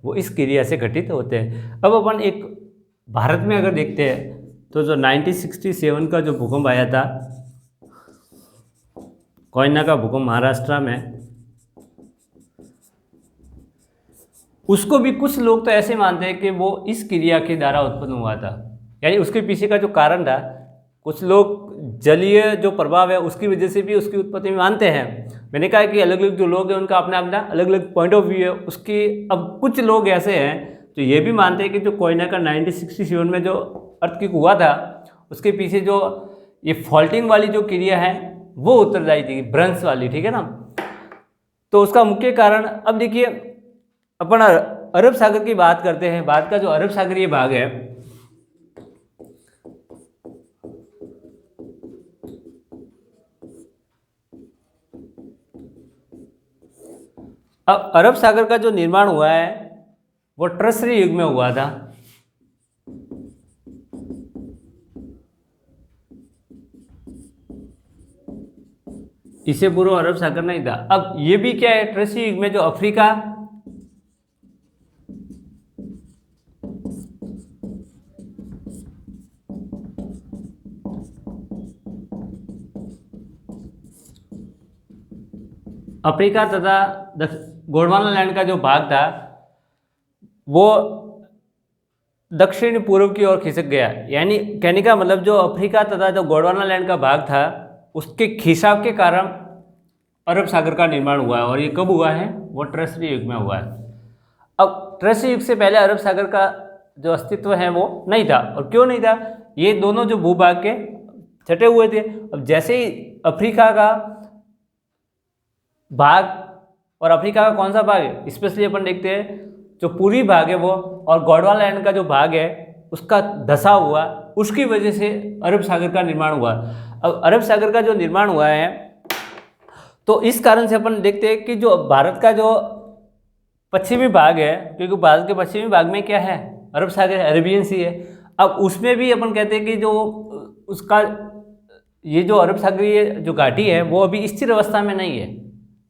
[SPEAKER 1] वो इस एरिया से घटित होते हैं। अब अपन एक भारत में अगर देखते हैं तो जो 1967 का जो भूकंप आया था, कोयना का भूकंप महाराष्ट्र में, उसको भी कुछ लोग तो ऐसे मानते हैं कि वो इस क्रिया के द्वारा उत्पन्न हुआ था। यानी उसके पीछे का जो कारण था, कुछ लोग जलीय जो प्रभाव है उसकी वजह से भी उसकी उत्पत्ति में मानते हैं। मैंने कहा कि अलग अलग जो लोग हैं उनका अपना अपना अलग अलग पॉइंट ऑफ व्यू है उसकी। अब कुछ लोग ऐसे हैं जो ये भी मानते हैं कि जो कोयना का 1967 में जो अर्थक्वेक हुआ था उसके पीछे जो ये फॉल्टिंग वाली जो क्रिया है वो उत्तरदायी थी, भ्रंश वाली, ठीक है ना। तो उसका मुख्य कारण, अब देखिए अपन अरब सागर की बात करते हैं। भारत का जो अरब सागरीय भाग है, अब अरब सागर का जो निर्माण हुआ है वो ट्रसरी युग में हुआ था। इससे पूर्व अरब सागर नहीं था। अब ये भी क्या है, ट्रसरी युग में जो अफ्रीका तथा गोंडवाना लैंड का जो भाग था वो दक्षिण पूर्व की ओर खिसक गया। यानी कहने का मतलब जो अफ्रीका तथा जो गोंडवाना लैंड का भाग था उसके खिंचाव के कारण अरब सागर का निर्माण हुआ है। और ये कब हुआ है, वो ट्रसरी युग में हुआ है। अब ट्रसरी युग से पहले अरब सागर का जो अस्तित्व है वो नहीं था। और क्यों नहीं था, ये दोनों जो भूभाग के छटे हुए थे। अब जैसे ही अफ्रीका का भाग, और अफ्रीका का कौन सा भाग है, स्पेशली अपन देखते हैं जो पूर्वी भाग है वो, और गोंडवाना लैंड का जो भाग है उसका धसा हुआ, उसकी वजह से अरब सागर का निर्माण हुआ। अब अरब सागर का जो निर्माण हुआ है तो इस कारण से अपन देखते हैं कि जो भारत का जो पश्चिमी भाग है, क्योंकि भारत के पश्चिमी भाग में क्या है, अरब सागर, अरेबियन सी है। अब उसमें भी अपन कहते हैं कि जो उसका ये जो अरब सागरीय जो घाटी है वो अभी स्थिर अवस्था में नहीं है,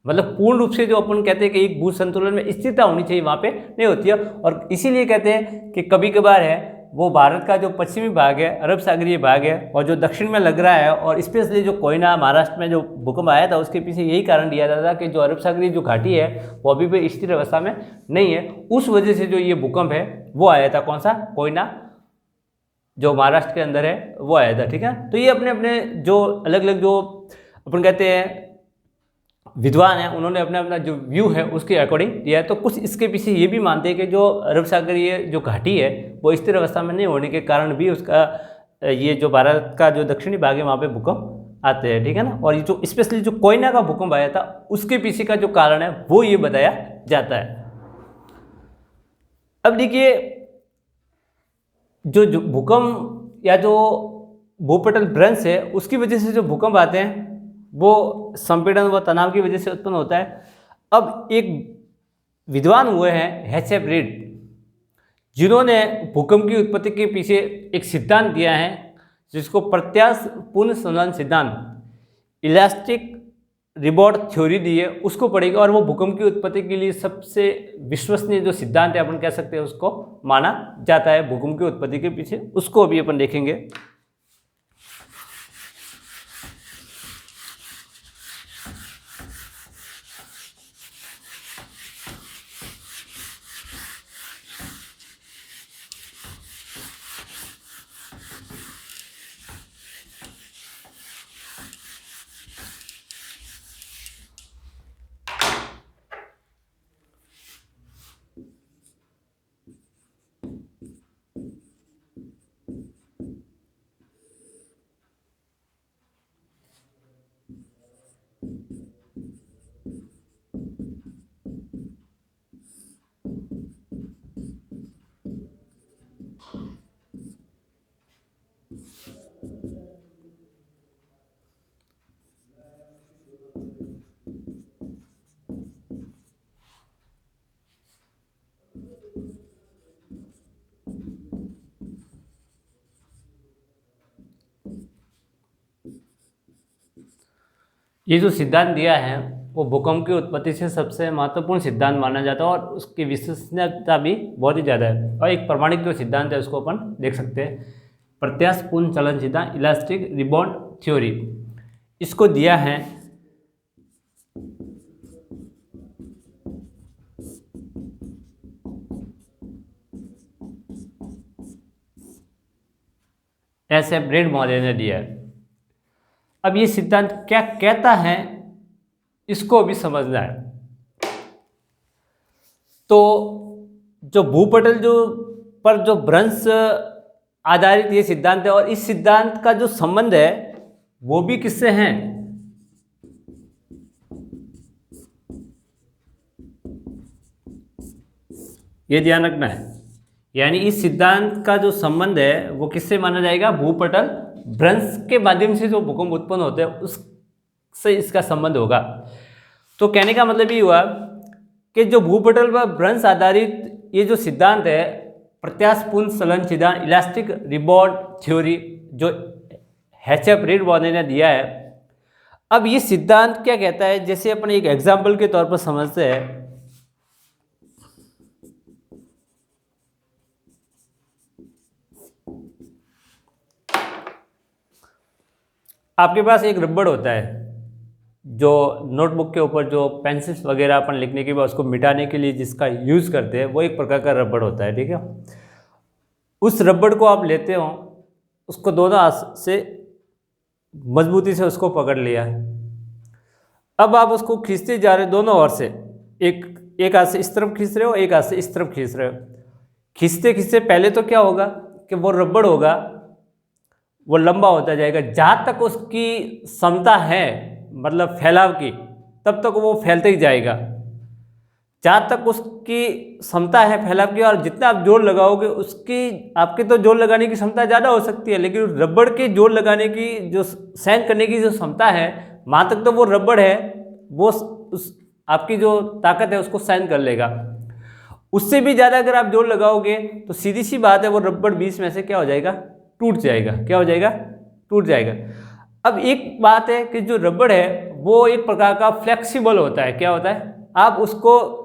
[SPEAKER 1] मतलब पूर्ण रूप से जो अपन कहते हैं कि एक भू संतुलन में स्थिरता होनी चाहिए वहाँ पे नहीं होती है। और इसीलिए कहते हैं कि कभी कभार है वो भारत का जो पश्चिमी भाग है, अरब सागरीय भाग है, और जो दक्षिण में लग रहा है, और स्पेशली जो कोयना महाराष्ट्र में जो भूकंप आया था उसके पीछे यही कारण दिया जाता था कि जो अरब सागरीय जो घाटी है वो अभी भी स्थिर अवस्था में नहीं है। उस वजह से जो ये भूकंप है वो आया था, कौन सा, कोयना जो महाराष्ट्र के अंदर है वो आया था। ठीक है, तो ये अपने अपने जो अलग अलग जो अपन कहते हैं विद्वान हैं उन्होंने अपना अपना जो व्यू है उसके अकॉर्डिंग दिया है। तो कुछ इसके पीछे ये भी मानते हैं कि जो अरब सागरीय जो घाटी है वो स्थिर अवस्था में नहीं होने के कारण भी उसका ये जो भारत का जो दक्षिणी भाग है वहाँ पे भूकंप आते हैं। ठीक है ना, और ये जो स्पेशली जो कोयना का भूकंप आया था उसके पीछे का जो कारण है वो ये बताया जाता है। अब देखिए जो भूकंप या जो भूपटल भ्रंश है उसकी वजह से जो भूकंप आते हैं वो संपीड़न व तनाव की वजह से उत्पन्न होता है। अब एक विद्वान हुए हैं H.F. रीड, जिन्होंने भूकंप की उत्पत्ति के पीछे एक सिद्धांत दिया है जिसको प्रत्यास्थपूर्ण संवहन सिद्धांत इलास्टिक रिबॉर्ड थ्योरी दी है, उसको पढ़ेगा और वो भूकंप की उत्पत्ति के लिए सबसे विश्वसनीय जो सिद्धांत है अपन कह सकते हैं उसको माना जाता है भूकंप की उत्पत्ति के पीछे, उसको अभी अपन देखेंगे। ये जो सिद्धांत दिया है वो भूकंप की उत्पत्ति से सबसे महत्वपूर्ण सिद्धांत माना जाता है और उसकी विश्वसनीयता भी बहुत ही ज़्यादा है। और एक प्रमाणिक जो सिद्धांत है उसको अपन देख सकते हैं, प्रत्यास्थपूर्ण चलन सिद्धांत इलास्टिक रिबाउंड थ्योरी, इसको दिया है H.F. रीड महोदय ने दिया है। अब ये सिद्धांत क्या कहता है इसको अभी समझना है। तो जो भूपटल जो पर जो भ्रंश आधारित ये सिद्धांत है और इस सिद्धांत का जो संबंध है वो भी किससे हैं, ये ध्यान रखना है। यानी इस सिद्धांत का जो संबंध है वो किससे माना जाएगा, भूपटल भ्रंश के माध्यम से जो भूकंप उत्पन्न होते हैं उससे इसका संबंध होगा। तो कहने का मतलब ये हुआ कि जो भूपटल पर भ्रंश आधारित ये जो सिद्धांत है प्रत्यास्थपूर्ण संवहन सिद्धांत इलास्टिक रिबॉर्ड थ्योरी जो H.F. रीड महोदय ने दिया है। अब ये सिद्धांत क्या कहता है, जैसे अपन एक एग्जाम्पल के तौर पर समझते हैं। आपके पास एक रबड़ होता है जो नोटबुक के ऊपर जो पेंसिल्स वगैरह अपन लिखने के बाद उसको मिटाने के लिए जिसका यूज़ करते हैं वो एक प्रकार का रबड़ होता है। ठीक है, उस रबड़ को आप लेते हो, उसको दोनों हाथ से मजबूती से उसको पकड़ लिया, अब आप उसको खींचते जा रहे हो दोनों ओर से, एक हाथ से इस तरफ खींच रहे हो, एक हाथ से इस तरफ खींच रहे हो। खींचते खींचते पहले तो क्या होगा कि वो रबड़ होगा वो लंबा होता जाएगा, जहाँ तक उसकी क्षमता है मतलब फैलाव की तब तक वो फैलते ही जाएगा, जहाँ तक उसकी क्षमता है फैलाव की। और जितना आप जोर लगाओगे उसकी आपके तो जोर लगाने की क्षमता ज़्यादा हो सकती है, लेकिन रबड़ के जोर लगाने की जो सहन करने की जो क्षमता है वहाँ तक तो वो रबड़ है वो उस आपकी जो ताकत है उसको सहन कर लेगा। उससे भी ज़्यादा अगर आप जोर लगाओगे तो सीधी सी बात है वो रबड़ बीच में से क्या हो जाएगा, टूट जाएगा। क्या हो जाएगा, टूट जाएगा। अब एक बात है कि जो रबड़ है वो एक प्रकार का फ्लेक्सिबल होता है। क्या होता है, आप उसको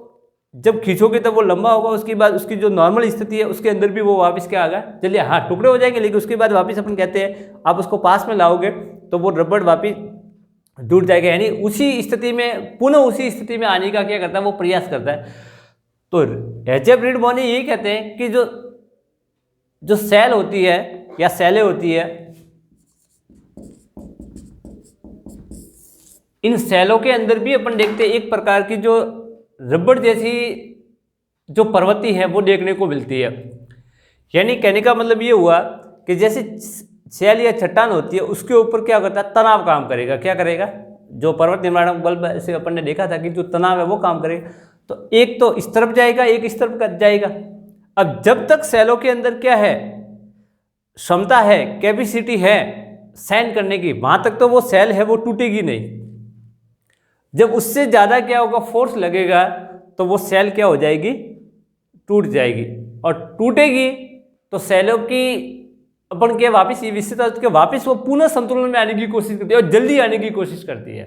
[SPEAKER 1] जब खींचोगे तब वो लंबा होगा, उसके बाद उसकी जो नॉर्मल स्थिति है उसके अंदर भी वो वापस क्या आएगा, चलिए हाँ टुकड़े हो जाएंगे, लेकिन उसके बाद वापस अपन कहते हैं आप उसको पास में लाओगे तो वो रबड़ वापस जुड़ जाएगा, यानी उसी स्थिति में, पुनः उसी स्थिति में आने का क्या करता है, वो प्रयास करता है। तो एच.एफ. रीड-बोनी यही कहते हैं कि जो सेल होती है या सेलें होती है, इन सेलों के अंदर भी अपन देखते हैं एक प्रकार की जो रबड़ जैसी जो प्रवृत्ति है वो देखने को मिलती है। यानी कहने का मतलब ये हुआ कि जैसे सेल या चट्टान होती है उसके ऊपर क्या करता है, तनाव काम करेगा। क्या करेगा, जो पर्वत निर्माण बल से अपन ने देखा था कि जो तनाव है वो काम करेगा, तो एक तो इस तरफ जाएगा, एक इस तरफ जाएगा। अब जब तक सेलों के अंदर क्या है, क्षमता है, कैपेसिटी है सहन करने की, वहां तक तो वो सेल है वो टूटेगी नहीं। जब उससे ज़्यादा क्या होगा, फोर्स लगेगा, तो वो सेल क्या हो जाएगी, टूट जाएगी। और टूटेगी तो सेलों की अपन क्या वापस ये विस्तृत वापस वो पुनः संतुलन में आने की कोशिश करती है और जल्दी आने की कोशिश करती है।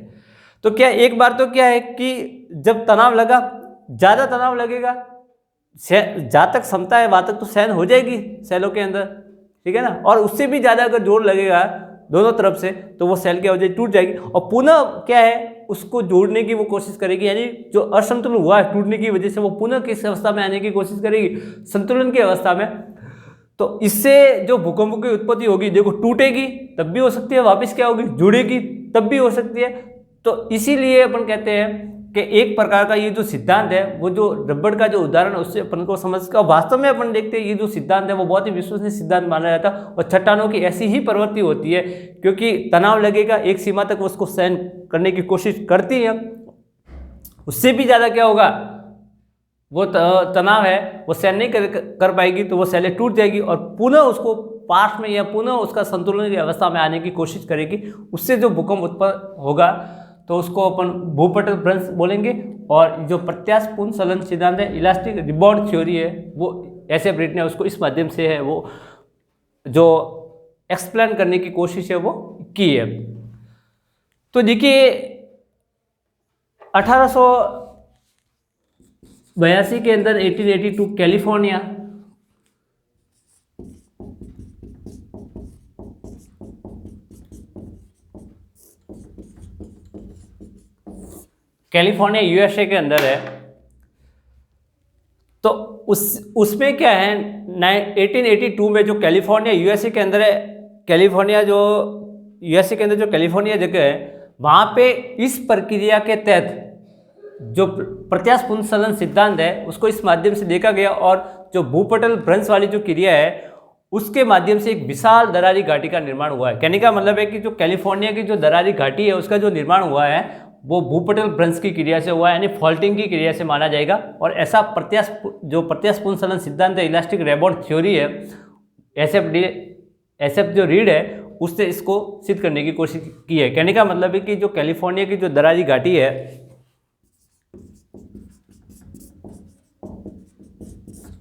[SPEAKER 1] तो क्या एक बार तो क्या है कि जब तनाव लगा, ज़्यादा तनाव लगेगा, जहाँ तक क्षमता है वहाँ तक तो सहन हो जाएगी सेलों के अंदर, ठीक है ना। और उससे भी ज़्यादा अगर जोर लगेगा दोनों तरफ से तो वो सेल क्या हो जाएगी, टूट जाएगी। और पुनः क्या है, उसको जोड़ने की वो कोशिश करेगी, यानी जो असंतुलन हुआ है टूटने की वजह से वो पुनः किस अवस्था में आने की कोशिश करेगी, संतुलन की अवस्था में। तो इससे जो भूकंप की उत्पत्ति होगी, देखो टूटेगी तब भी हो सकती है, वापस क्या होगी, जुड़ेगी तब भी हो सकती है। तो इसीलिए अपन कहते हैं कि एक प्रकार का ये जो सिद्धांत है, वो जो रबड़ का जो उदाहरण है उससे अपन को समझ का, वास्तव में अपन देखते हैं ये जो सिद्धांत है वो बहुत ही विश्वसनीय सिद्धांत माना जाता है। और चट्टानों की ऐसी ही प्रवृत्ति होती है, क्योंकि तनाव लगेगा, एक सीमा तक उसको सहन करने की कोशिश करती है, उससे भी ज़्यादा क्या होगा, वो तनाव है वो सहन नहीं कर पाएगी, तो वो सेलें टूट जाएगी और पुनः उसको पास में या पुनः उसका संतुलन की अवस्था में आने की कोशिश करेगी। उससे जो भूकंप उत्पन्न होगा तो उसको अपन भूपटल भ्रंश बोलेंगे। और जो प्रत्यास्थपूर्ण सलन सिद्धांत है, इलास्टिक रिबाउंड थ्योरी है, वो एच.एफ. रीड ने उसको इस माध्यम से है वो जो एक्सप्लेन करने की कोशिश है वो की है। तो देखिए 1882 के अंदर 1882 कैलिफोर्निया यूएसए के अंदर है। तो उसमें क्या है, 1882 में जो कैलिफोर्निया यूएसए के अंदर है, कैलिफोर्निया जो यूएसए के अंदर जो कैलिफोर्निया जगह है, वहाँ पे इस प्रक्रिया के तहत जो प्रत्यास्थपूर्ण सलन सिद्धांत है उसको इस माध्यम से देखा गया। और जो भूपटल भ्रंश वाली जो क्रिया है उसके माध्यम से एक विशाल दरारी घाटी का निर्माण हुआ है। कहने का मतलब है कि जो कैलिफोर्निया की जो दरारी घाटी है उसका जो निर्माण हुआ है वो भूपटल भ्रंश की क्रिया से हुआ है, यानी फॉल्टिंग की क्रिया से माना जाएगा। और ऐसा प्रत्यास्थपूर्ण सलन सिद्धांत है, इलास्टिक रिबाउंड थ्योरी है, एच.एफ. जो रीड है उससे इसको सिद्ध करने की कोशिश की है। कहने का मतलब है कि जो कैलिफोर्निया की जो दरारी घाटी है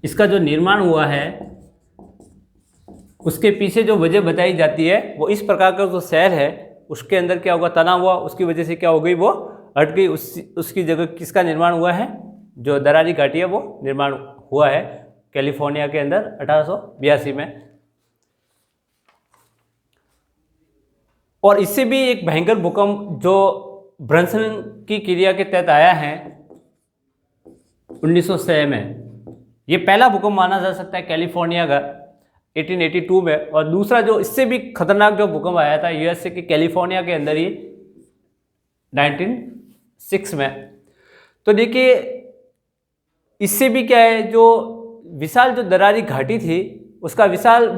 [SPEAKER 1] इसका जो निर्माण हुआ है उसके पीछे जो वजह बताई जाती है वो इस प्रकार का जो सेल है उसके अंदर क्या होगा, तनाव हुआ, उसकी वजह से क्या हो गई, वो हट गई। उसकी जगह किसका निर्माण हुआ है, जो दरारी घाटी है वो निर्माण हुआ है कैलिफोर्निया के अंदर 1882 में। और इससे भी एक भयंकर भूकंप जो ब्रंसन की क्रिया के तहत आया है 1906 में, ये पहला भूकंप माना जा सकता है कैलिफोर्निया का 1882 में। और दूसरा जो इससे भी खतरनाक जो भूकंप आया था यूएसए के कैलिफोर्निया के अंदर ही 1906 में। तो देखिए इससे भी क्या है, जो विशाल जो दरारी घाटी थी उसका विशाल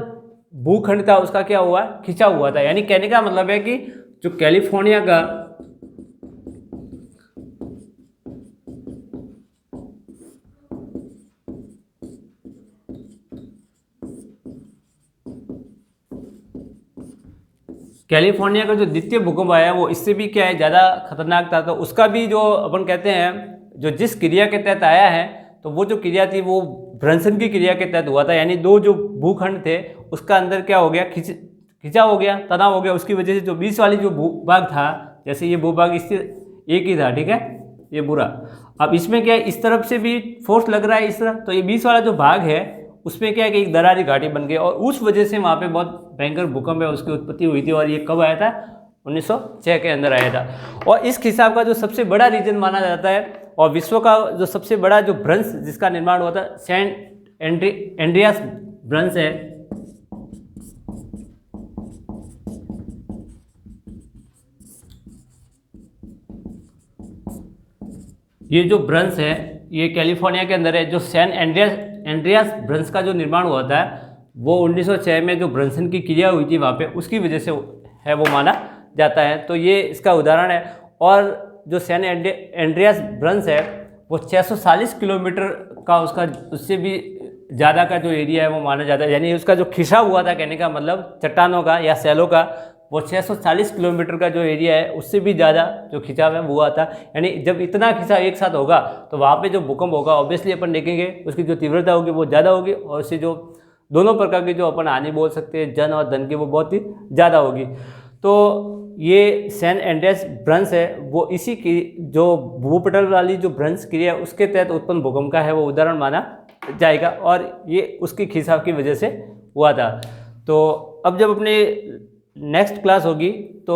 [SPEAKER 1] भूखंड था उसका क्या हुआ, खिंचा हुआ था। यानी कहने का मतलब है कि जो कैलिफोर्निया का कैलिफोर्निया का जो द्वितीय भूकंप आया वो इससे भी क्या है ज़्यादा खतरनाक था। तो उसका भी जो अपन कहते हैं जो जिस क्रिया के तहत आया है तो वो जो क्रिया थी वो भ्रंशन की क्रिया के तहत हुआ था, यानी दो जो भूखंड थे उसका अंदर क्या हो गया, खिंचा हो गया, तनाव हो गया, उसकी वजह से जो बीच वाली जो भूभाग था, जैसे ये भूभाग इससे एक ही था, ठीक है, ये बुरा। अब इसमें क्या है, इस तरफ से भी फोर्स लग रहा है इस तरह, तो ये बीच वाला जो भाग है उसमें क्या है कि एक दरारी घाटी बन गई और उस वजह से वहाँ पे बहुत भयंकर भूकंप है उसकी उत्पत्ति हुई थी। और ये कब आया था, 1906 के अंदर आया था। और इस खिंचाव का जो सबसे बड़ा रीजन माना जाता है और विश्व का जो सबसे बड़ा जो भ्रंश जिसका निर्माण हुआ था, सेंट एंड्रियास भ्रंश है। ये जो भ्रंश है ये कैलिफोर्निया के अंदर है। जो सैन एंड्रियास भ्रंश का जो निर्माण हुआ था वो 1906 में जो भ्रंशन की क्रिया हुई थी वहाँ पे, उसकी वजह से है वो माना जाता है। तो ये इसका उदाहरण है। और जो सैन एंड्रियास भ्रंश है वो 640 किलोमीटर का उससे भी ज़्यादा का जो एरिया है वो माना जाता है, यानी उसका जो खिंचाव हुआ था, कहने का मतलब चट्टानों का या सैलों का, वो 640 किलोमीटर का जो एरिया है उससे भी ज़्यादा जो खिंचाव है वो आता है। यानी जब इतना खिंचाव एक साथ होगा तो वहाँ पे जो भूकंप होगा ऑब्वियसली अपन देखेंगे उसकी जो तीव्रता होगी वो ज़्यादा होगी और उससे जो दोनों प्रकार की जो अपन हानि बोल सकते हैं, जन और धन की, वो बहुत ही ज़्यादा होगी। तो ये सैन एंड्रियास भ्रंश है वो इसी की जो भूपटल वाली जो भ्रंश क्रिया उसके तहत उत्पन्न भूकंप का है वो उदाहरण माना जाएगा और ये उसकी खिंचाव की वजह से हुआ था। तो अब जब अपने नेक्स्ट क्लास होगी तो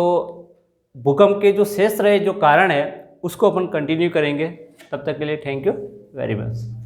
[SPEAKER 1] भूकंप के जो शेष रहे जो कारण है उसको अपन कंटिन्यू करेंगे। तब तक के लिए थैंक यू वेरी मच।